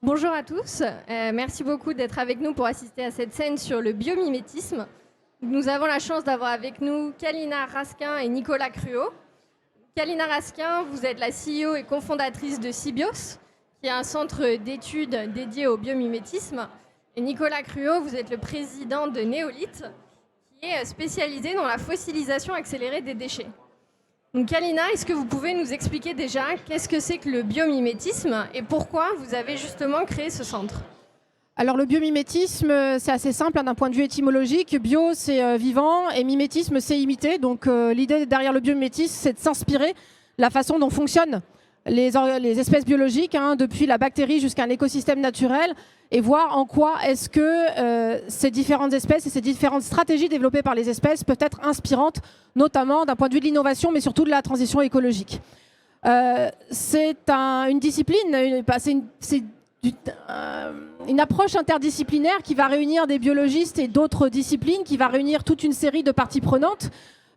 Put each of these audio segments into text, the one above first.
Bonjour à tous, merci beaucoup d'être avec nous pour assister à cette scène sur le biomimétisme. Nous avons la chance d'avoir avec nous Kalina Raskin et Nicolas Cruau. Kalina Raskin, vous êtes la CEO et cofondatrice de Cybios, qui est un centre d'études dédié au biomimétisme. Et Nicolas Cruau, vous êtes le président de Neolith, qui est spécialisé dans la fossilisation accélérée des déchets. Donc Kalina, est-ce que vous pouvez nous expliquer déjà qu'est-ce que c'est que le biomimétisme et pourquoi vous avez justement créé ce centre ? Alors le biomimétisme, c'est assez simple d'un point de vue étymologique. Bio, c'est vivant et mimétisme, c'est imiter. Donc l'idée derrière le biomimétisme, c'est de s'inspirer de la façon dont fonctionnent les espèces biologiques, depuis la bactérie jusqu'à un écosystème naturel, et voir en quoi est-ce que ces différentes espèces et ces différentes stratégies développées par les espèces peuvent être inspirantes, notamment d'un point de vue de l'innovation, mais surtout de la transition écologique. C'est une discipline, c'est une approche interdisciplinaire qui va réunir des biologistes et d'autres disciplines, qui va réunir toute une série de parties prenantes.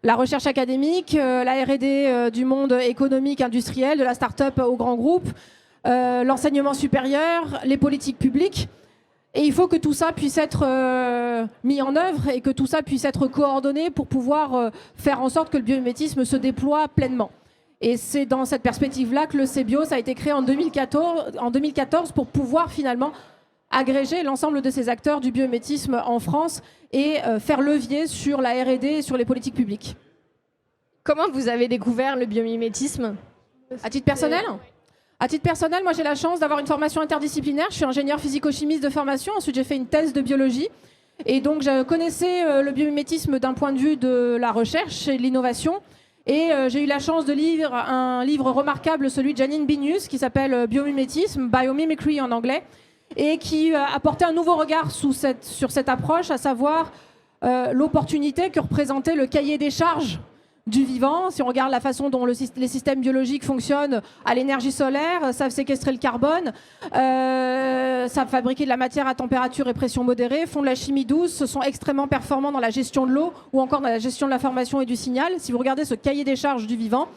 La recherche académique, la R&D du monde économique, industriel, de la start-up au grand groupe, l'enseignement supérieur, les politiques publiques. Et il faut que tout ça puisse être mis en œuvre et que tout ça puisse être coordonné pour pouvoir faire en sorte que le biomimétisme se déploie pleinement. Et c'est dans cette perspective-là que le Cybios a été créé en 2014 pour pouvoir finalement agréger l'ensemble de ces acteurs du biomimétisme en France et faire levier sur la R&D et sur les politiques publiques. Comment vous avez découvert le biomimétisme ? À titre personnel ? À titre personnel, moi j'ai la chance d'avoir une formation interdisciplinaire. Je suis ingénieur physico-chimiste de formation. Ensuite, j'ai fait une thèse de biologie. Et donc, je connaissais le biomimétisme d'un point de vue de la recherche et de l'innovation. Et j'ai eu la chance de lire un livre remarquable, celui de Janine Benyus, qui s'appelle Biomimétisme, Biomimicry en anglais, et qui apportait un nouveau regard sur cette approche, à savoir l'opportunité que représentait le cahier des charges du vivant. Si on regarde la façon dont les systèmes biologiques fonctionnent, à l'énergie solaire, savent séquestrer le carbone, savent fabriquer de la matière à température et pression modérée, font de la chimie douce, sont extrêmement performants dans la gestion de l'eau ou encore dans la gestion de l'information et du signal. Si vous regardez ce cahier des charges du vivant,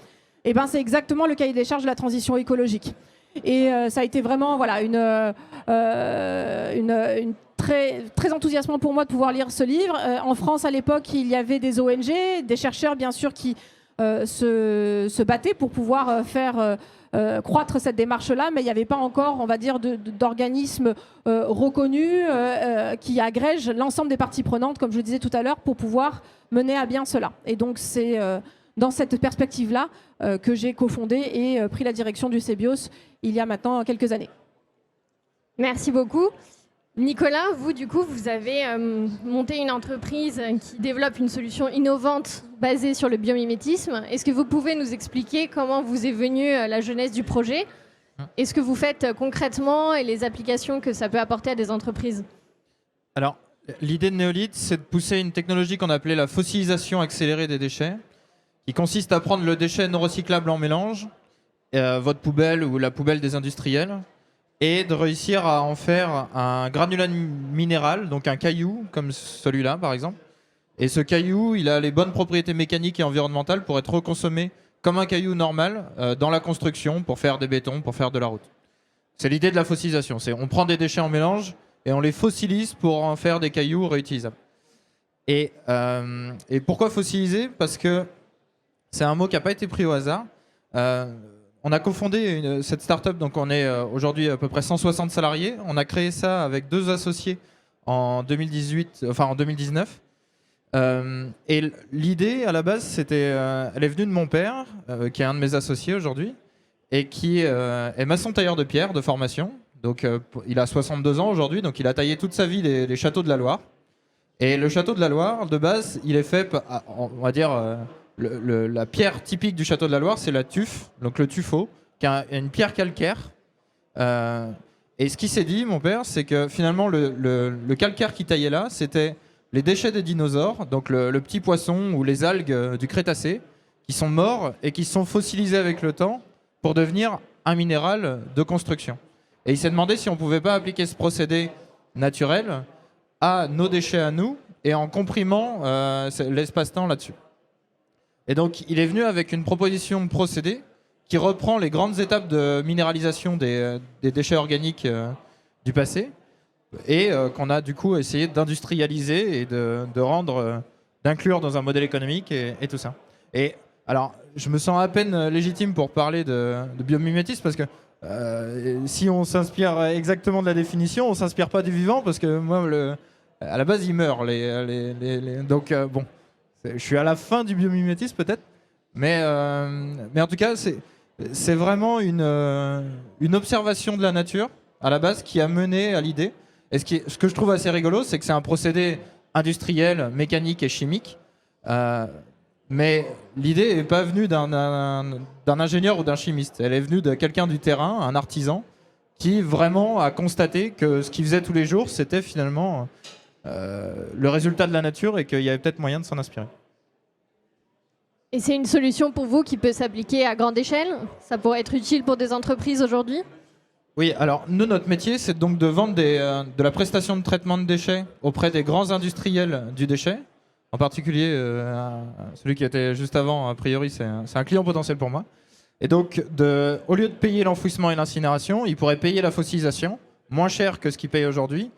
eh ben, c'est exactement le cahier des charges de la transition écologique. Et ça a été vraiment une très enthousiasmant pour moi de pouvoir lire ce livre. En France, à l'époque, il y avait des ONG, des chercheurs, bien sûr, qui se battaient pour pouvoir faire croître cette démarche-là, mais il n'y avait pas encore, on va dire, d'organismes reconnus qui agrègent l'ensemble des parties prenantes, comme je le disais tout à l'heure, pour pouvoir mener à bien cela. Et donc, c'est dans cette perspective-là que j'ai cofondé et pris la direction du Cybios il y a maintenant quelques années. Merci beaucoup. Nicolas, vous, du coup, vous avez monté une entreprise qui développe une solution innovante basée sur le biomimétisme. Est-ce que vous pouvez nous expliquer comment vous est venue la jeunesse du projet et ce que vous faites concrètement et les applications que ça peut apporter à des entreprises ? Alors, l'idée de Neolith, c'est de pousser une technologie qu'on appelait la fossilisation accélérée des déchets, qui consiste à prendre le déchet non recyclable en mélange, votre poubelle ou la poubelle des industriels, et de réussir à en faire un granulat minéral, donc un caillou, comme celui-là par exemple. Et ce caillou, il a les bonnes propriétés mécaniques et environnementales pour être reconsommé comme un caillou normal dans la construction, pour faire des bétons, pour faire de la route. C'est l'idée de la fossilisation. On prend des déchets en mélange et on les fossilise pour en faire des cailloux réutilisables. Et pourquoi fossiliser ? Parce que c'est un mot qui n'a pas été pris au hasard. On a cofondé cette start-up, donc on est aujourd'hui à peu près 160 salariés. On a créé ça avec 2 associés en 2019. Et l'idée, à la base, elle est venue de mon père, qui est un de mes associés aujourd'hui, et qui est maçon tailleur de pierre de formation. Donc il a 62 ans aujourd'hui, donc il a taillé toute sa vie les châteaux de la Loire. Et le château de la Loire, de base, il est fait, on va dire... la pierre typique du château de la Loire, c'est la tuffe, donc le tuffeau, qui est une pierre calcaire. Et ce qu'il s'est dit, mon père, c'est que finalement, le calcaire qu'il taillait là, c'était les déchets des dinosaures, donc le petit poisson ou les algues du Crétacé, qui sont morts et qui sont fossilisés avec le temps pour devenir un minéral de construction. Et il s'est demandé si on ne pouvait pas appliquer ce procédé naturel à nos déchets à nous et en comprimant l'espace-temps là-dessus. Et donc, il est venu avec une proposition de procédé qui reprend les grandes étapes de minéralisation des déchets organiques du passé et qu'on a du coup essayé d'industrialiser et de rendre, d'inclure dans un modèle économique et tout ça. Et alors, je me sens à peine légitime pour parler de biomimétisme parce que si on s'inspire exactement de la définition, on s'inspire pas du vivant parce que moi, à la base, ils meurent. Donc, bon, je suis à la fin du biomimétisme peut-être, mais en tout cas, c'est vraiment une observation de la nature à la base qui a mené à l'idée. Et ce que je trouve assez rigolo, c'est que c'est un procédé industriel, mécanique et chimique. Mais l'idée n'est pas venue d'un ingénieur ou d'un chimiste. Elle est venue de quelqu'un du terrain, un artisan, qui vraiment a constaté que ce qu'il faisait tous les jours, c'était finalement le résultat de la nature et qu'il y avait peut-être moyen de s'en inspirer. Et c'est une solution pour vous qui peut s'appliquer à grande échelle? Ça pourrait être utile pour des entreprises aujourd'hui? Oui, alors nous, notre métier, c'est donc de vendre de la prestation de traitement de déchets auprès des grands industriels du déchet. En particulier, celui qui était juste avant, a priori, c'est un client potentiel pour moi. Et donc, au lieu de payer l'enfouissement et l'incinération, ils pourraient payer la fossilisation, moins cher que ce qu'ils payent aujourd'hui,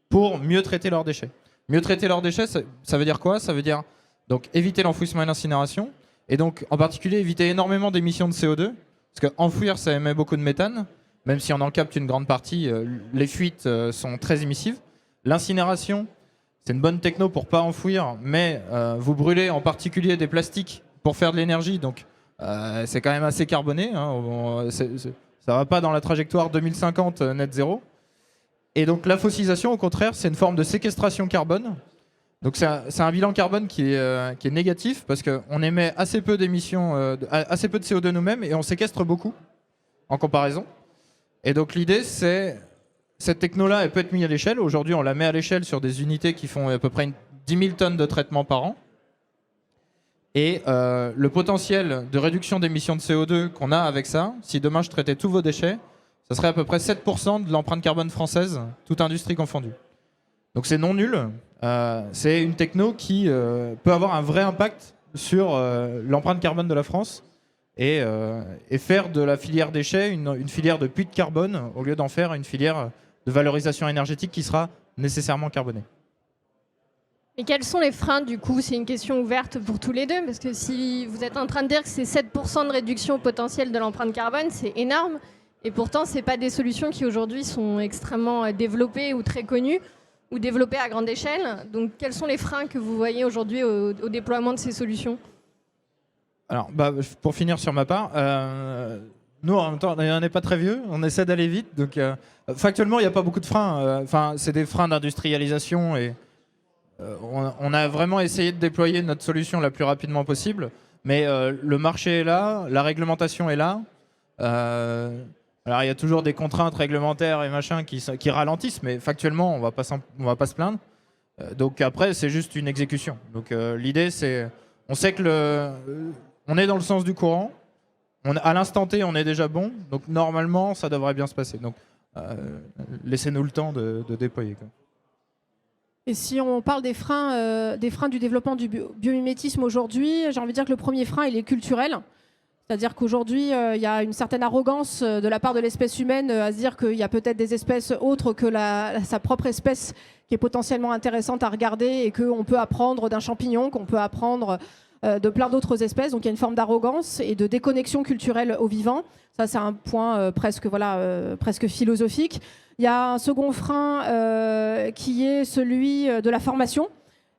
pour mieux traiter leurs déchets. Mieux traiter leurs déchets, ça veut dire quoi? Ça veut dire donc éviter l'enfouissement et l'incinération, et donc en particulier éviter énormément d'émissions de CO2, parce qu'enfouir, ça émet beaucoup de méthane, même si on en capte une grande partie, les fuites sont très émissives. L'incinération, c'est une bonne techno pour pas enfouir, mais vous brûlez en particulier des plastiques pour faire de l'énergie, donc c'est quand même assez carboné. Hein, ça va pas dans la trajectoire 2050 net zéro. Et donc la fossilisation, au contraire, c'est une forme de séquestration carbone. Donc c'est un bilan carbone qui est négatif parce qu'on émet assez peu d'émissions, assez peu de CO2 nous-mêmes et on séquestre beaucoup en comparaison. Et donc l'idée, c'est cette techno-là, elle peut être mise à l'échelle. Aujourd'hui, on la met à l'échelle sur des unités qui font à peu près 10 000 tonnes de traitement par an. Et le potentiel de réduction d'émissions de CO2 qu'on a avec ça, si demain je traitais tous vos déchets, ça serait à peu près 7% de l'empreinte carbone française, toute industrie confondue. Donc c'est non nul. C'est une techno qui peut avoir un vrai impact sur l'empreinte carbone de la France et faire de la filière déchets une filière de puits de carbone au lieu d'en faire une filière de valorisation énergétique qui sera nécessairement carbonée. Et quels sont les freins du coup? C'est une question ouverte pour tous les deux, parce que si vous êtes en train de dire que c'est 7% de réduction potentielle de l'empreinte carbone, c'est énorme. Et pourtant, ce n'est pas des solutions qui aujourd'hui sont extrêmement développées ou très connues, ou développées à grande échelle. Donc quels sont les freins que vous voyez aujourd'hui au déploiement de ces solutions? Alors, pour finir sur ma part, nous, en même temps, on n'est pas très vieux, on essaie d'aller vite. Donc, factuellement, il n'y a pas beaucoup de freins. C'est des freins d'industrialisation et on a vraiment essayé de déployer notre solution la plus rapidement possible. Mais le marché est là, la réglementation est là. Alors, il y a toujours des contraintes réglementaires et machin qui ralentissent, mais factuellement, on va pas se plaindre. Donc après, c'est juste une exécution. Donc l'idée, c'est, on sait que on est dans le sens du courant. À l'instant T, on est déjà bon. Donc normalement, ça devrait bien se passer. Donc laissez-nous le temps de déployer, quoi. Et si on parle des freins du développement du biomimétisme aujourd'hui, j'ai envie de dire que le premier frein, il est culturel. C'est-à-dire qu'aujourd'hui, il y a une certaine arrogance de la part de l'espèce humaine à se dire qu'il y a peut-être des espèces autres que sa propre espèce qui est potentiellement intéressante à regarder et qu'on peut apprendre d'un champignon, qu'on peut apprendre de plein d'autres espèces. Donc il y a une forme d'arrogance et de déconnexion culturelle au vivant. Ça, c'est un point presque philosophique. Il y a un second frein qui est celui de la formation.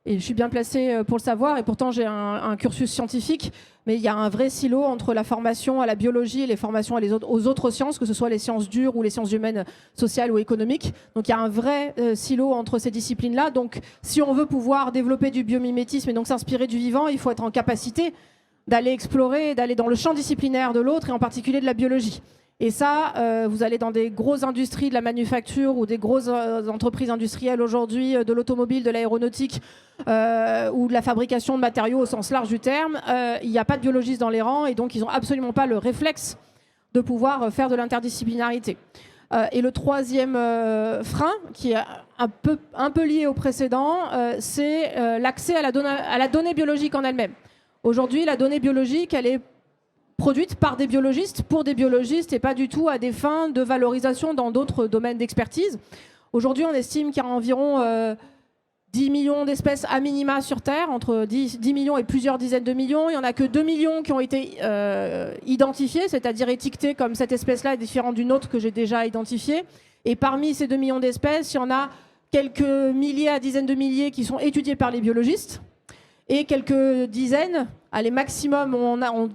Et je suis bien placée pour le savoir, et pourtant j'ai un cursus scientifique, mais il y a un vrai silo entre la formation à la biologie et les formations aux autres sciences, que ce soit les sciences dures ou les sciences humaines, sociales ou économiques. Donc il y a un vrai silo entre ces disciplines-là. Donc si on veut pouvoir développer du biomimétisme et donc s'inspirer du vivant, il faut être en capacité d'aller explorer, d'aller dans le champ disciplinaire de l'autre, et en particulier de la biologie. Et ça, vous allez dans des grosses industries de la manufacture ou des grosses entreprises industrielles aujourd'hui, de l'automobile, de l'aéronautique ou de la fabrication de matériaux au sens large du terme, il n'y a pas de biologistes dans les rangs et donc ils n'ont absolument pas le réflexe de pouvoir faire de l'interdisciplinarité. Et le troisième frein, qui est un peu lié au précédent, c'est l'accès à la donnée biologique en elle-même. Aujourd'hui, la donnée biologique, elle est produites par des biologistes, pour des biologistes, et pas du tout à des fins de valorisation dans d'autres domaines d'expertise. Aujourd'hui, on estime qu'il y a environ 10 millions d'espèces à minima sur Terre, entre 10 millions et plusieurs dizaines de millions. Il n'y en a que 2 millions qui ont été identifiés, c'est-à-dire étiquetés comme cette espèce-là est différente d'une autre que j'ai déjà identifiée. Et parmi ces 2 millions d'espèces, il y en a quelques milliers à dizaines de milliers qui sont étudiés par les biologistes et quelques dizaines, allez maximum,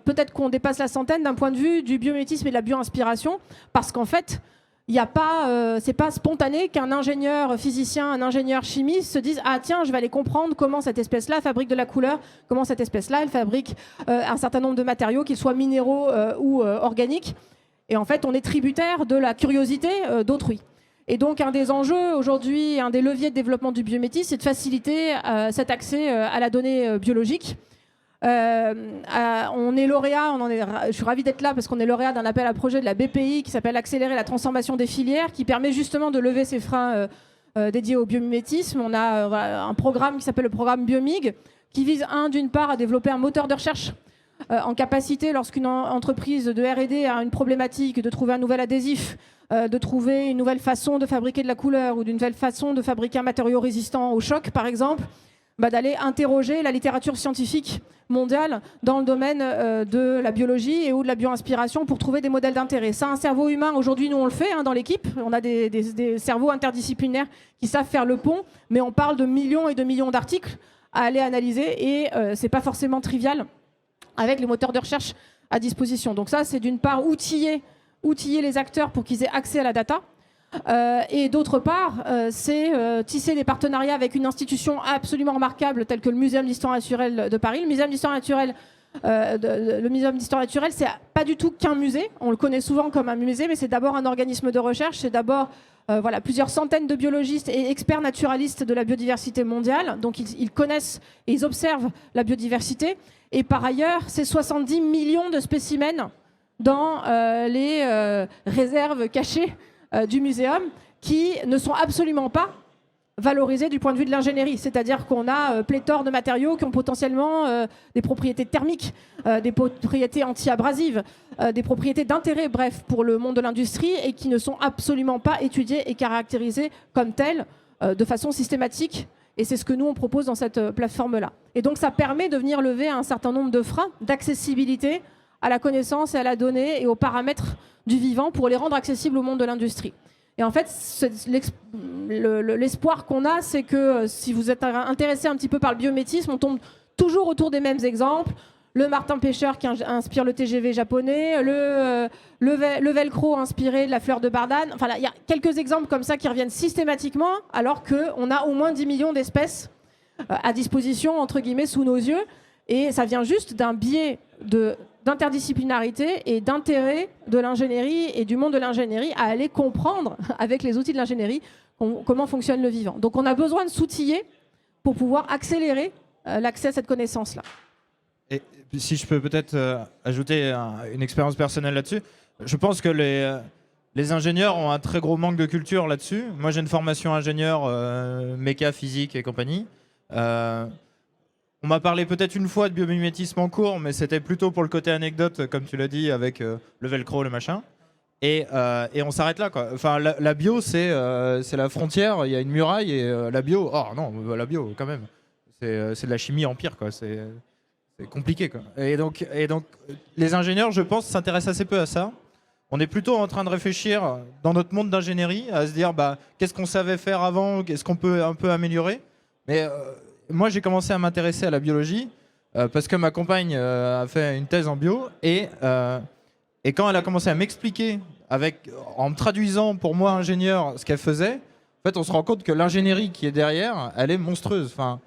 peut-être qu'on dépasse la centaine d'un point de vue du biomimétisme et de la bioinspiration, parce qu'en fait, c'est pas spontané qu'un ingénieur physicien, un ingénieur chimiste se dise ah tiens, je vais aller comprendre comment cette espèce-là fabrique de la couleur, comment cette espèce-là elle fabrique un certain nombre de matériaux, qu'ils soient minéraux ou organiques. Et en fait, on est tributaire de la curiosité d'autrui. Et donc, un des enjeux aujourd'hui, un des leviers de développement du biomimétisme, c'est de faciliter cet accès à la donnée biologique. On est lauréat, je suis ravie d'être là parce qu'on est lauréat d'un appel à projet de la BPI qui s'appelle Accélérer la transformation des filières, qui permet justement de lever ces freins dédiés au biomimétisme. On a un programme qui s'appelle le programme Biomig, qui vise d'une part à développer un moteur de recherche en capacité, lorsqu'une entreprise de R&D a une problématique, de trouver un nouvel adhésif, de trouver une nouvelle façon de fabriquer de la couleur ou d'une nouvelle façon de fabriquer un matériau résistant au choc, par exemple, d'aller interroger la littérature scientifique mondiale dans le domaine de la biologie et ou de la bioinspiration pour trouver des modèles d'intérêt. Ça, un cerveau humain, aujourd'hui, nous, on le fait dans l'équipe. On a des cerveaux interdisciplinaires qui savent faire le pont, mais on parle de millions et de millions d'articles à aller analyser et c'est pas forcément trivial avec les moteurs de recherche à disposition. Donc ça, c'est d'une part outiller les acteurs pour qu'ils aient accès à la data. Et d'autre part, c'est tisser des partenariats avec une institution absolument remarquable telle que le Muséum d'histoire naturelle de Paris. Le Muséum d'histoire naturelle, c'est pas du tout qu'un musée. On le connaît souvent comme un musée, mais c'est d'abord un organisme de recherche. C'est d'abord plusieurs centaines de biologistes et experts naturalistes de la biodiversité mondiale. Donc ils connaissent et ils observent la biodiversité. Et par ailleurs, c'est 70 millions de spécimens dans les réserves cachées du muséum qui ne sont absolument pas valorisés du point de vue de l'ingénierie. C'est-à-dire qu'on a pléthore de matériaux qui ont potentiellement des propriétés thermiques, des propriétés anti-abrasives, des propriétés d'intérêt, bref, pour le monde de l'industrie et qui ne sont absolument pas étudiés et caractérisés comme tels de façon systématique. Et c'est ce que nous, on propose dans cette plateforme-là. Et donc, ça permet de venir lever un certain nombre de freins d'accessibilité à la connaissance et à la donnée et aux paramètres du vivant pour les rendre accessibles au monde de l'industrie. Et en fait, l'espoir qu'on a, c'est que si vous êtes intéressé un petit peu par le biomimétisme, on tombe toujours autour des mêmes exemples. Le martin pêcheur qui inspire le TGV japonais, le velcro inspiré de la fleur de bardane. Enfin, il y a quelques exemples comme ça qui reviennent systématiquement, alors qu'on a au moins 10 millions d'espèces à disposition, entre guillemets, sous nos yeux. Et ça vient juste d'un biais d'interdisciplinarité et d'intérêt de l'ingénierie et du monde de l'ingénierie à aller comprendre, avec les outils de l'ingénierie, comment fonctionne le vivant. Donc on a besoin de s'outiller pour pouvoir accélérer l'accès à cette connaissance-là. Et si je peux peut-être ajouter une expérience personnelle là-dessus, je pense que les ingénieurs ont un très gros manque de culture là-dessus. Moi, j'ai une formation ingénieur méca, physique et compagnie. On m'a parlé peut-être une fois de biomimétisme en cours, mais c'était plutôt pour le côté anecdote, comme tu l'as dit, avec le velcro, le machin. Et on s'arrête là, quoi. Enfin, la bio, c'est la frontière, il y a une muraille, et la bio, oh non, la bio, quand même. C'est de la chimie empire, quoi. C'est compliqué, quoi. Et donc, les ingénieurs, je pense, s'intéressent assez peu à ça. On est plutôt en train de réfléchir, dans notre monde d'ingénierie, à se dire, qu'est-ce qu'on savait faire avant, qu'est-ce qu'on peut un peu améliorer. Mais moi, j'ai commencé à m'intéresser à la biologie parce que ma compagne a fait une thèse en bio et quand elle a commencé à m'expliquer, en me traduisant pour moi ingénieur ce qu'elle faisait, en fait, on se rend compte que l'ingénierie qui est derrière, elle est monstrueuse. Enfin,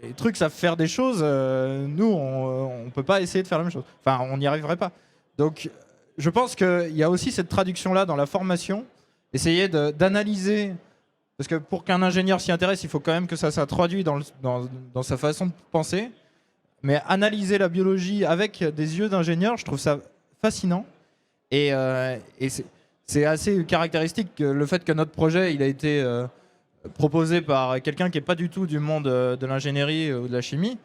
les trucs savent faire des choses, nous, on peut pas essayer de faire la même chose. Enfin, on n'y arriverait pas. Donc, je pense qu'il y a aussi cette traduction-là dans la formation, essayer d'analyser. Parce que pour qu'un ingénieur s'y intéresse, il faut quand même que ça soit traduit dans sa façon de penser. Mais analyser la biologie avec des yeux d'ingénieur, je trouve ça fascinant. Et c'est assez caractéristique le fait que notre projet il a été proposé par quelqu'un qui n'est pas du tout du monde de l'ingénierie ou de la chimie.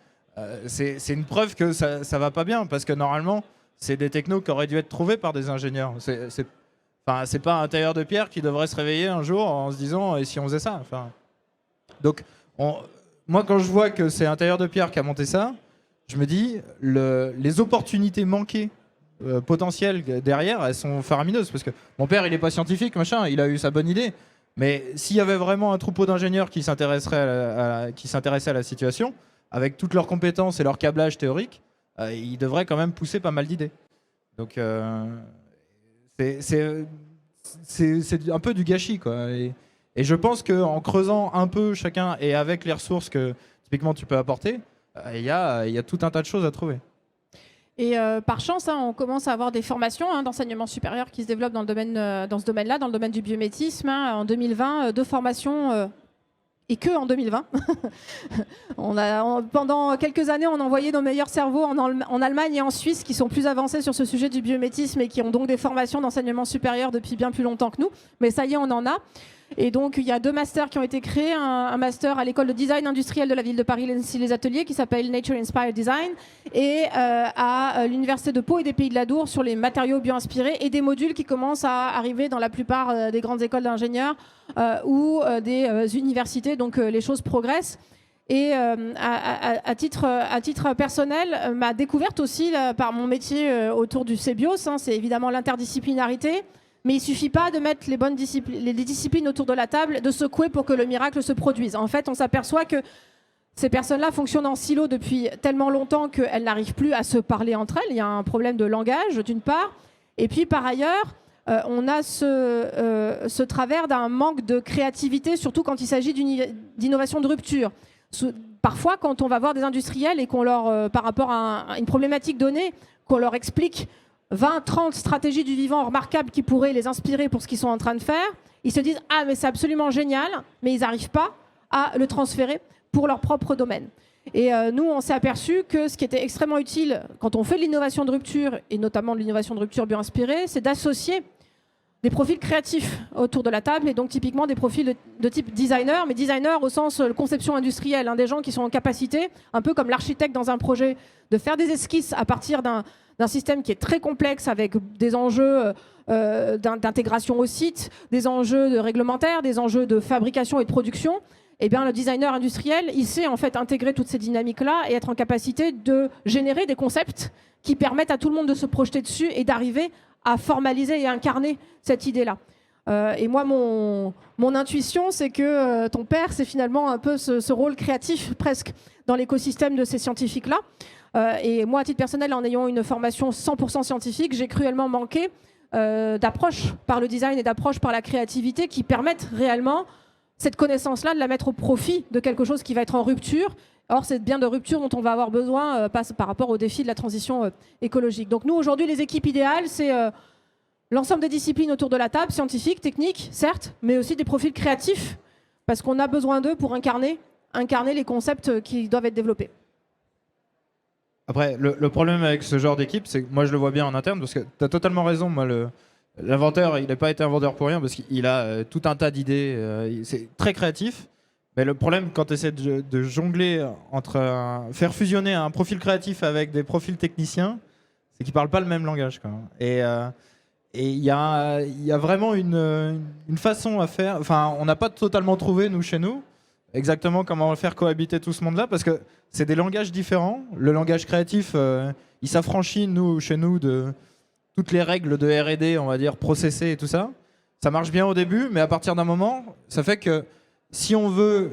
C'est une preuve que ça va pas bien. Parce que normalement, c'est des technos qui auraient dû être trouvés par des ingénieurs. C'est pas un tailleur de pierre qui devrait se réveiller un jour en se disant et si on faisait ça. Donc moi quand je vois que c'est un tailleur de pierre qui a monté ça, je me dis les opportunités manquées potentielles derrière, elles sont faramineuses parce que mon père il est pas scientifique machin, il a eu sa bonne idée, mais s'il y avait vraiment un troupeau d'ingénieurs qui s'intéressaient à la situation avec toutes leurs compétences et leur câblage théorique, ils devraient quand même pousser pas mal d'idées. Donc c'est un peu du gâchis, quoi. Et je pense qu'en creusant un peu chacun et avec les ressources que typiquement tu peux apporter, il y a tout un tas de choses à trouver. Et par chance, on commence à avoir des formations d'enseignement supérieur qui se développent dans ce domaine-là, dans le domaine du biométisme. En 2020, 2 formations, et que en 2020. Pendant quelques années, on envoyait nos meilleurs cerveaux en Allemagne et en Suisse qui sont plus avancés sur ce sujet du biométisme et qui ont donc des formations d'enseignement supérieur depuis bien plus longtemps que nous. Mais ça y est, on en a. Et donc, il y a 2 masters qui ont été créés. Un master à l'école de design industriel de la ville de Paris, les Ateliers, qui s'appelle Nature Inspired Design, et à l'université de Pau et des Pays de l'Adour sur les matériaux bio-inspirés, et des modules qui commencent à arriver dans la plupart des grandes écoles d'ingénieurs ou des universités. Donc, les choses progressent. Et à titre personnel, ma découverte aussi par mon métier autour du CBIOS, c'est évidemment l'interdisciplinarité. Mais il ne suffit pas de mettre les disciplines autour de la table, de secouer pour que le miracle se produise. En fait, on s'aperçoit que ces personnes-là fonctionnent en silo depuis tellement longtemps qu'elles n'arrivent plus à se parler entre elles. Il y a un problème de langage, d'une part. Et puis, par ailleurs, on a ce travers d'un manque de créativité, surtout quand il s'agit d'innovation de rupture. Parfois, quand on va voir des industriels et qu'on leur, par rapport à une problématique donnée, qu'on leur explique 20, 30 stratégies du vivant remarquables qui pourraient les inspirer pour ce qu'ils sont en train de faire, ils se disent « Ah, mais c'est absolument génial », mais ils n'arrivent pas à le transférer pour leur propre domaine. Et nous, on s'est aperçu que ce qui était extrêmement utile quand on fait de l'innovation de rupture, et notamment de l'innovation de rupture bio-inspirée, c'est d'associer des profils créatifs autour de la table, et donc typiquement des profils de type designer, mais designer au sens conception industrielle, des gens qui sont en capacité, un peu comme l'architecte dans un projet, de faire des esquisses à partir d'un système qui est très complexe avec des enjeux d'intégration au site, des enjeux réglementaires, des enjeux de fabrication et de production. Eh bien, le designer industriel, il sait en fait intégrer toutes ces dynamiques-là et être en capacité de générer des concepts qui permettent à tout le monde de se projeter dessus et d'arriver à formaliser et incarner cette idée-là. Et moi, mon intuition, c'est que ton père, c'est finalement un peu ce rôle créatif presque dans l'écosystème de ces scientifiques-là. Et moi, à titre personnel, en ayant une formation 100% scientifique, j'ai cruellement manqué d'approche par le design et d'approche par la créativité qui permettent réellement cette connaissance-là de la mettre au profit de quelque chose qui va être en rupture. Or, c'est bien de rupture dont on va avoir besoin par rapport au défi de la transition écologique. Donc nous, aujourd'hui, les équipes idéales, c'est l'ensemble des disciplines autour de la table, scientifiques, techniques, certes, mais aussi des profils créatifs, parce qu'on a besoin d'eux pour incarner les concepts qui doivent être développés. Après, le problème avec ce genre d'équipe, c'est que moi je le vois bien en interne, parce que tu as totalement raison. Moi, l'inventeur, il n'a pas été inventeur pour rien, parce qu'il a tout un tas d'idées. C'est très créatif. Mais le problème, quand tu essaies de jongler entre faire fusionner un profil créatif avec des profils techniciens, c'est qu'ils ne parlent pas le même langage, quoi. Et il y a vraiment une façon à faire. Enfin, on n'a pas totalement trouvé, nous, chez nous, exactement comment faire cohabiter tout ce monde-là, parce que c'est des langages différents. Le langage créatif, il s'affranchit, chez nous, de toutes les règles de R&D, on va dire, processées et tout ça. Ça marche bien au début, mais à partir d'un moment, ça fait que si on veut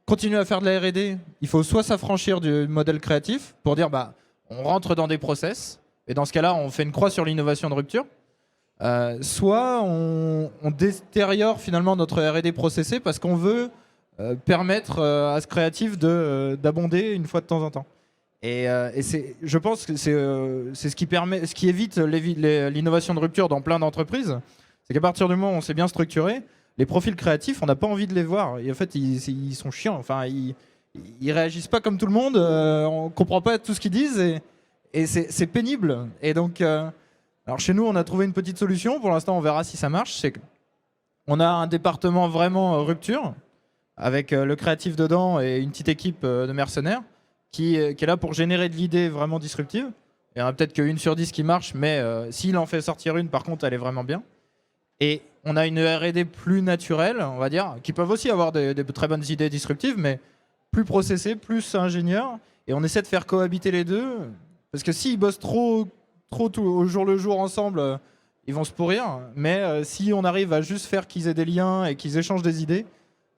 continuer à faire de la R&D, il faut soit s'affranchir du modèle créatif pour dire on rentre dans des process, et dans ce cas-là, on fait une croix sur l'innovation de rupture, soit on détériore finalement notre R&D processé parce qu'on veut permettre à ce créatif d'abonder une fois de temps en temps. Et je pense que c'est ce qui évite l'innovation de rupture dans plein d'entreprises, c'est qu'à partir du moment où on s'est bien structuré, les profils créatifs, on n'a pas envie de les voir. Et en fait, ils sont chiants. Enfin, ils réagissent pas comme tout le monde. On comprend pas tout ce qu'ils disent et c'est pénible. Et donc, alors chez nous, on a trouvé une petite solution. Pour l'instant, on verra si ça marche. C'est qu'on a un département vraiment rupture avec le créatif dedans et une petite équipe de mercenaires qui est là pour générer de l'idée vraiment disruptive. Il y en a peut-être qu'une sur 10 qui marche, mais s'il en fait sortir une, par contre, elle est vraiment bien. Et on a une R&D plus naturelle, on va dire, qui peuvent aussi avoir des très bonnes idées disruptives, mais plus processées, plus ingénieurs. Et on essaie de faire cohabiter les deux, parce que s'ils bossent trop au jour le jour ensemble, ils vont se pourrir. Mais si on arrive à juste faire qu'ils aient des liens et qu'ils échangent des idées,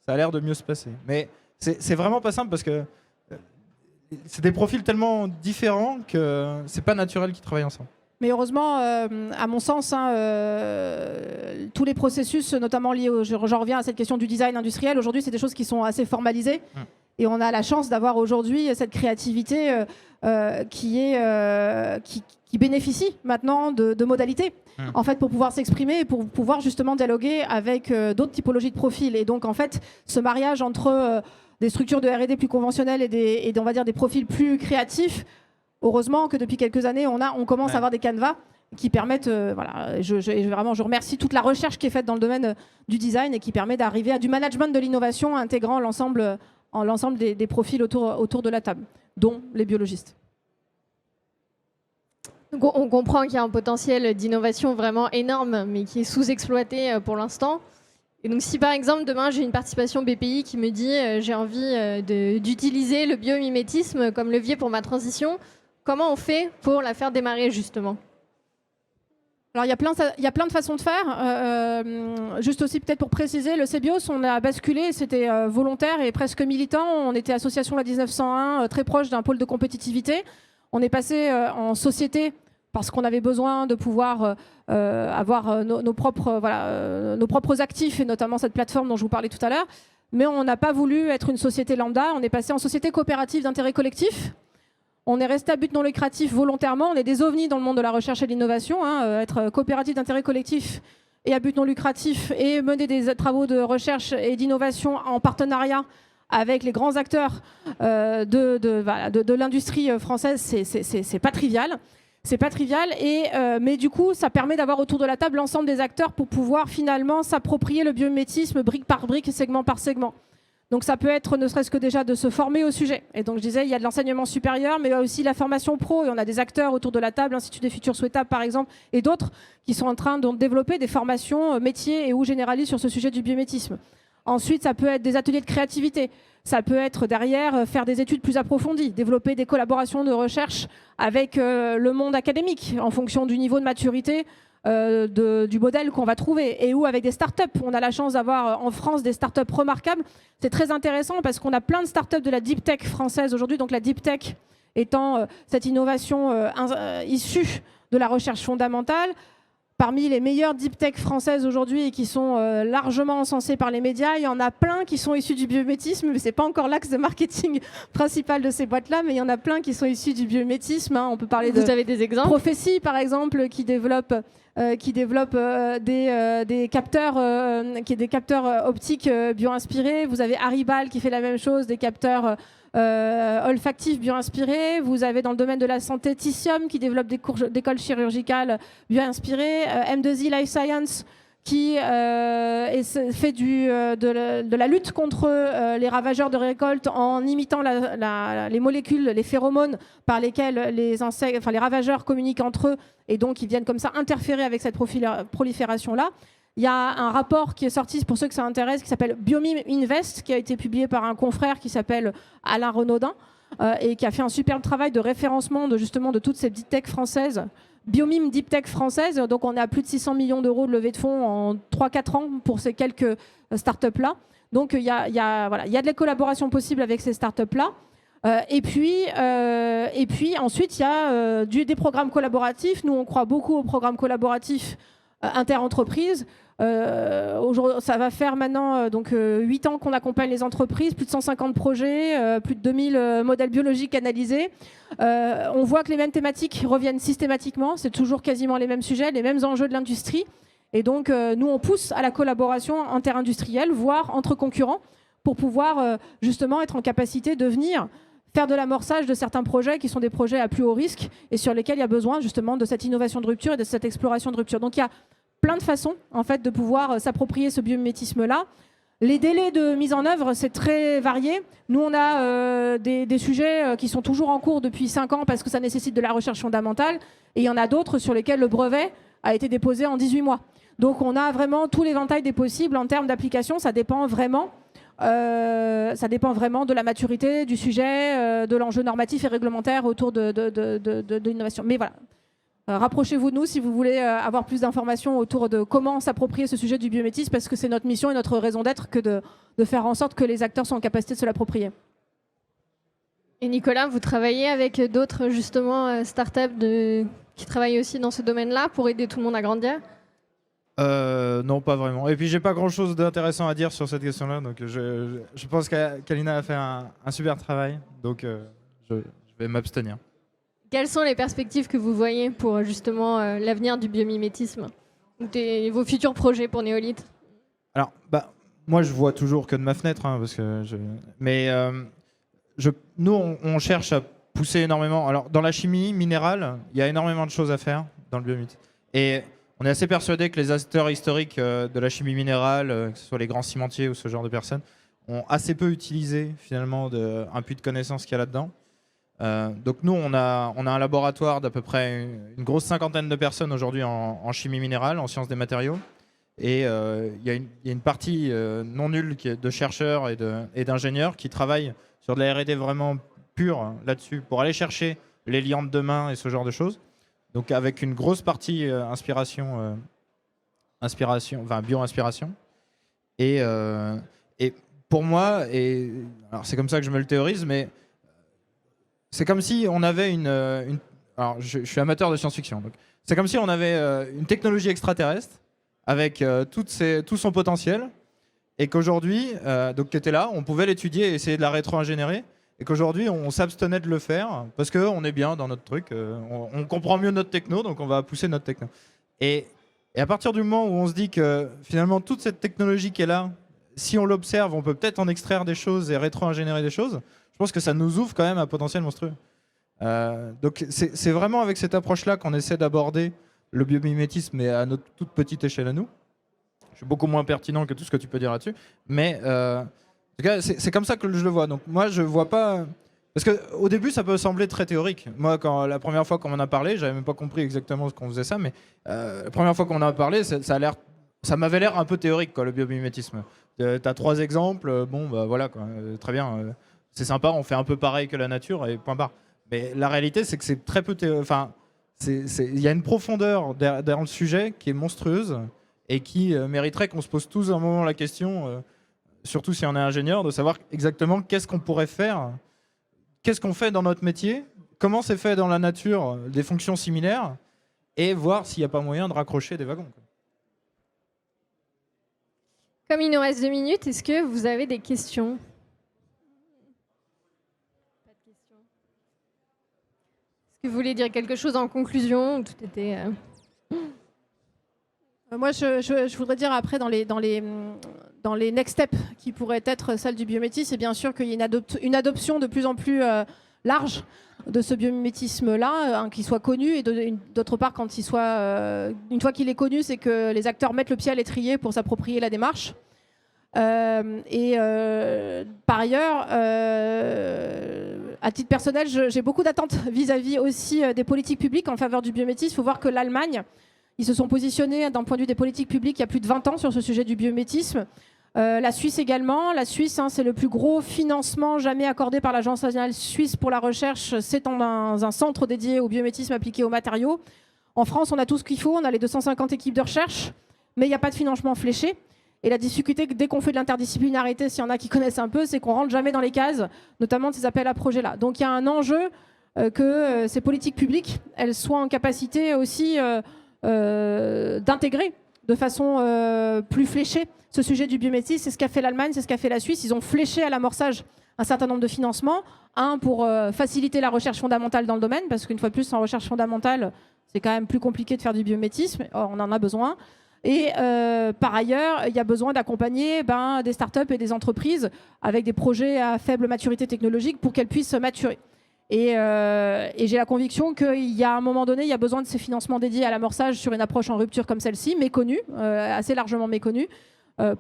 ça a l'air de mieux se passer. Mais c'est vraiment pas simple, parce que c'est des profils tellement différents que c'est pas naturel qu'ils travaillent ensemble. Mais heureusement, à mon sens, tous les processus, notamment liés j'en reviens à cette question du design industriel, aujourd'hui, c'est des choses qui sont assez formalisées. Et on a la chance d'avoir aujourd'hui cette créativité qui bénéficie maintenant de modalités, en fait, pour pouvoir s'exprimer et pour pouvoir justement dialoguer avec d'autres typologies de profils. Et donc, en fait, ce mariage entre des structures de R&D plus conventionnelles et on va dire des profils plus créatifs, heureusement que depuis quelques années, on commence à avoir des canevas qui permettent, je remercie toute la recherche qui est faite dans le domaine du design et qui permet d'arriver à du management de l'innovation intégrant l'ensemble des profils autour de la table, dont les biologistes. Donc on comprend qu'il y a un potentiel d'innovation vraiment énorme, mais qui est sous-exploité pour l'instant. Et donc si par exemple demain j'ai une participation BPI qui me dit j'ai envie d'utiliser le biomimétisme comme levier pour ma transition, comment on fait pour la faire démarrer justement ? Alors il y a plein de façons de faire. Juste aussi peut-être pour préciser, le CBIOS, on a basculé, c'était volontaire et presque militant. On était association la 1901, très proche d'un pôle de compétitivité. On est passé en société parce qu'on avait besoin de pouvoir avoir nos propres actifs, et notamment cette plateforme dont je vous parlais tout à l'heure. Mais on n'a pas voulu être une société lambda, on est passé en société coopérative d'intérêt collectif. On est resté à but non lucratif volontairement. On est des ovnis dans le monde de la recherche et de l'innovation. Être coopératif d'intérêt collectif et à but non lucratif et mener des travaux de recherche et d'innovation en partenariat avec les grands acteurs de l'industrie française, c'est pas trivial. C'est pas trivial, mais du coup, ça permet d'avoir autour de la table l'ensemble des acteurs pour pouvoir finalement s'approprier le biomimétisme brique par brique, segment par segment. Donc ça peut être ne serait-ce que déjà de se former au sujet. Et donc je disais, il y a de l'enseignement supérieur, mais il y a aussi la formation pro. Et on a des acteurs autour de la table, l'Institut des futurs souhaitables par exemple, et d'autres qui sont en train de développer des formations métiers et ou généralistes sur ce sujet du biomimétisme. Ensuite, ça peut être des ateliers de créativité. Ça peut être derrière faire des études plus approfondies, développer des collaborations de recherche avec le monde académique en fonction du niveau de maturité du modèle qu'on va trouver, et où avec des startups. On a la chance d'avoir en France des startups remarquables. C'est très intéressant parce qu'on a plein de startups de la deep tech française aujourd'hui. Donc la deep tech étant cette innovation issue de la recherche fondamentale. Parmi les meilleures deep tech françaises aujourd'hui et qui sont largement encensées par les médias, il y en a plein qui sont issus du biomimétisme, mais ce n'est pas encore l'axe de marketing principal de ces boîtes-là, mais il y en a plein qui sont issus du biomimétisme. On peut parler Vous avez des exemples ? Prophétie, par exemple, qui développe des capteurs optiques bio-inspirés. Vous avez Haribal qui fait la même chose, des capteurs olfactifs bio-inspirés. Vous avez dans le domaine de la santé Titium qui développe des cols chirurgicales bio-inspirés. M2I Life Science qui fait de la lutte contre les ravageurs de récolte en imitant les molécules, les phéromones par lesquelles les ravageurs communiquent entre eux, et donc ils viennent comme ça interférer avec cette prolifération-là. Il y a un rapport qui est sorti, pour ceux que ça intéresse, qui s'appelle Biomime Invest, qui a été publié par un confrère qui s'appelle Alain Renaudin, et qui a fait un superbe travail de référencement de toutes ces deep tech françaises, Biomime Deep Tech française. Donc on est à plus de 600 millions d'euros de levée de fonds en 3-4 ans pour ces quelques startups-là. Donc il y a de la collaboration possible avec ces startups-là. Et puis ensuite, il y a des programmes collaboratifs. Nous, on croit beaucoup aux programmes collaboratifs inter-entreprises. Ça va faire maintenant 8 ans qu'on accompagne les entreprises, plus de 150 projets, plus de 2000 modèles biologiques analysés. On voit que les mêmes thématiques reviennent systématiquement, c'est toujours quasiment les mêmes sujets, les mêmes enjeux de l'industrie. Et donc, nous, on pousse à la collaboration interindustrielle, voire entre concurrents, pour pouvoir justement être en capacité de venir faire de l'amorçage de certains projets qui sont des projets à plus haut risque et sur lesquels il y a besoin justement de cette innovation de rupture et de cette exploration de rupture. Donc, il y a plein de façons en fait de pouvoir s'approprier ce biomimétisme-là. Les délais de mise en œuvre, c'est très varié. Nous, on a des sujets qui sont toujours en cours depuis 5 ans parce que ça nécessite de la recherche fondamentale. Et il y en a d'autres sur lesquels le brevet a été déposé en 18 mois. Donc on a vraiment tout l'éventail des possibles en termes d'application. Ça dépend vraiment de la maturité du sujet, de l'enjeu normatif et réglementaire autour de l'innovation. Mais voilà. Rapprochez-vous de nous si vous voulez avoir plus d'informations autour de comment s'approprier ce sujet du biométisme, parce que c'est notre mission et notre raison d'être que de faire en sorte que les acteurs soient en capacité de se l'approprier. Et Nicolas, vous travaillez avec d'autres justement startups qui travaillent aussi dans ce domaine-là pour aider tout le monde à grandir? Non, pas vraiment. Et puis j'ai pas grand-chose d'intéressant à dire sur cette question-là, donc je pense qu'Alina a fait un super travail, donc je vais m'abstenir. Quelles sont les perspectives que vous voyez pour justement l'avenir du biomimétisme, vos futurs projets pour Néolith? Alors, moi je vois toujours que de ma fenêtre, hein, parce que nous on cherche à pousser énormément. Alors dans la chimie minérale, il y a énormément de choses à faire dans le biomimétisme. Et on est assez persuadé que les acteurs historiques de la chimie minérale, que ce soit les grands cimentiers ou ce genre de personnes, ont assez peu utilisé finalement un puits de connaissances qu'il y a là-dedans. Donc nous, on a un laboratoire d'à peu près une grosse cinquantaine de personnes aujourd'hui en chimie minérale, en sciences des matériaux. Et il y a une partie non nulle de chercheurs et d'ingénieurs qui travaillent sur de la R&D vraiment pure là-dessus pour aller chercher les liants de demain et ce genre de choses. Donc avec une grosse partie bio-inspiration. Et pour moi, alors c'est comme ça que je me le théorise, mais c'est comme si on avait alors je suis amateur de science-fiction, donc c'est comme si on avait une technologie extraterrestre avec tout son potentiel, et qu'aujourd'hui, donc qui était là, on pouvait l'étudier et essayer de la rétro-ingénierer, et qu'aujourd'hui on s'abstenait de le faire parce qu'on est bien dans notre truc, on comprend mieux notre techno, donc on va pousser notre techno. Et à partir du moment où on se dit que finalement toute cette technologie qui est là, si on l'observe, on peut peut-être en extraire des choses et rétro-ingénierer des choses, je pense que ça nous ouvre quand même un potentiel monstrueux. Donc c'est vraiment avec cette approche-là qu'on essaie d'aborder le biomimétisme, mais à notre toute petite échelle à nous. Je suis beaucoup moins pertinent que tout ce que tu peux dire là-dessus, mais en tout cas, c'est comme ça que je le vois. Donc moi, je vois pas... Parce qu'au début, ça peut sembler très théorique. Moi, la première fois qu'on m'en a parlé, j'avais même pas compris exactement ce qu'on faisait ça, mais la première fois qu'on en a parlé, ça m'avait l'air un peu théorique, quoi, le biomimétisme. T'as 3 exemples, bon, bah voilà, quoi, très bien, c'est sympa, on fait un peu pareil que la nature, et point barre. Mais la réalité, c'est que c'est très peu... Enfin, il y a une profondeur dans le sujet qui est monstrueuse et qui mériterait qu'on se pose tous un moment la question, surtout si on est ingénieur, de savoir exactement qu'est-ce qu'on pourrait faire, qu'est-ce qu'on fait dans notre métier, comment c'est fait dans la nature, des fonctions similaires, et voir s'il n'y a pas moyen de raccrocher des wagons, quoi. Comme il nous reste 2 minutes, est-ce que vous avez des questions? Pas de questions. Est-ce que vous voulez dire quelque chose en conclusion, ou tout était... Moi, je voudrais dire après, dans les next steps qui pourraient être celles du biométisme, c'est bien sûr qu'il y ait une adoption de plus en plus large de ce biomimétisme-là, qui soit connu, et d'autre part, quand une fois qu'il est connu, c'est que les acteurs mettent le pied à l'étrier pour s'approprier la démarche. Par ailleurs, à titre personnel, j'ai beaucoup d'attentes vis-à-vis aussi des politiques publiques en faveur du biométisme. Il faut voir que l'Allemagne, ils se sont positionnés d'un point de vue des politiques publiques il y a plus de 20 ans sur ce sujet du biométisme. La Suisse également. La Suisse, c'est le plus gros financement jamais accordé par l'Agence nationale suisse pour la recherche. C'est dans un centre dédié au biométisme appliqué aux matériaux. En France, on a tout ce qu'il faut. On a les 250 équipes de recherche, mais il n'y a pas de financement fléché. Et la difficulté, dès qu'on fait de l'interdisciplinarité, s'il y en a qui connaissent un peu, c'est qu'on rentre jamais dans les cases, notamment de ces appels à projets-là. Donc il y a un enjeu que ces politiques publiques, elles soient en capacité aussi d'intégrer de façon plus fléchée ce sujet du biométisme. C'est ce qu'a fait l'Allemagne, c'est ce qu'a fait la Suisse. Ils ont fléché à l'amorçage un certain nombre de financements. Un, pour faciliter la recherche fondamentale dans le domaine, parce qu'une fois de plus, en recherche fondamentale, c'est quand même plus compliqué de faire du biométisme. Or, on en a besoin. Et par ailleurs, il y a besoin d'accompagner des startups et des entreprises avec des projets à faible maturité technologique pour qu'elles puissent se maturer. Et j'ai la conviction qu'il y a un moment donné, il y a besoin de ces financements dédiés à l'amorçage sur une approche en rupture comme celle-ci, méconnue, assez largement méconnue.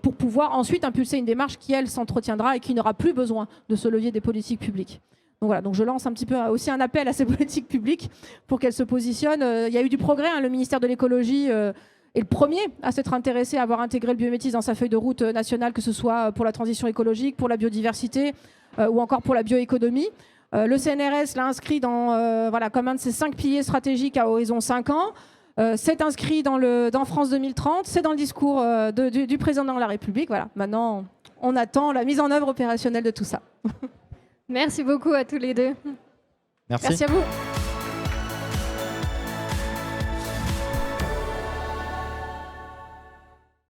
pour pouvoir ensuite impulser une démarche qui, elle, s'entretiendra et qui n'aura plus besoin de ce levier des politiques publiques. Donc voilà, donc je lance un petit peu aussi un appel à ces politiques publiques pour qu'elles se positionnent. Il y a eu du progrès, hein, le ministère de l'écologie est le premier à s'être intéressé à avoir intégré le biomimétisme dans sa feuille de route nationale, que ce soit pour la transition écologique, pour la biodiversité ou encore pour la bioéconomie. Le CNRS l'a inscrit comme un de ses 5 piliers stratégiques à horizon 5 ans. C'est inscrit dans France 2030, c'est dans le discours du président de la République. Voilà. Maintenant, on attend la mise en œuvre opérationnelle de tout ça. Merci beaucoup à tous les deux. Merci. Merci à vous.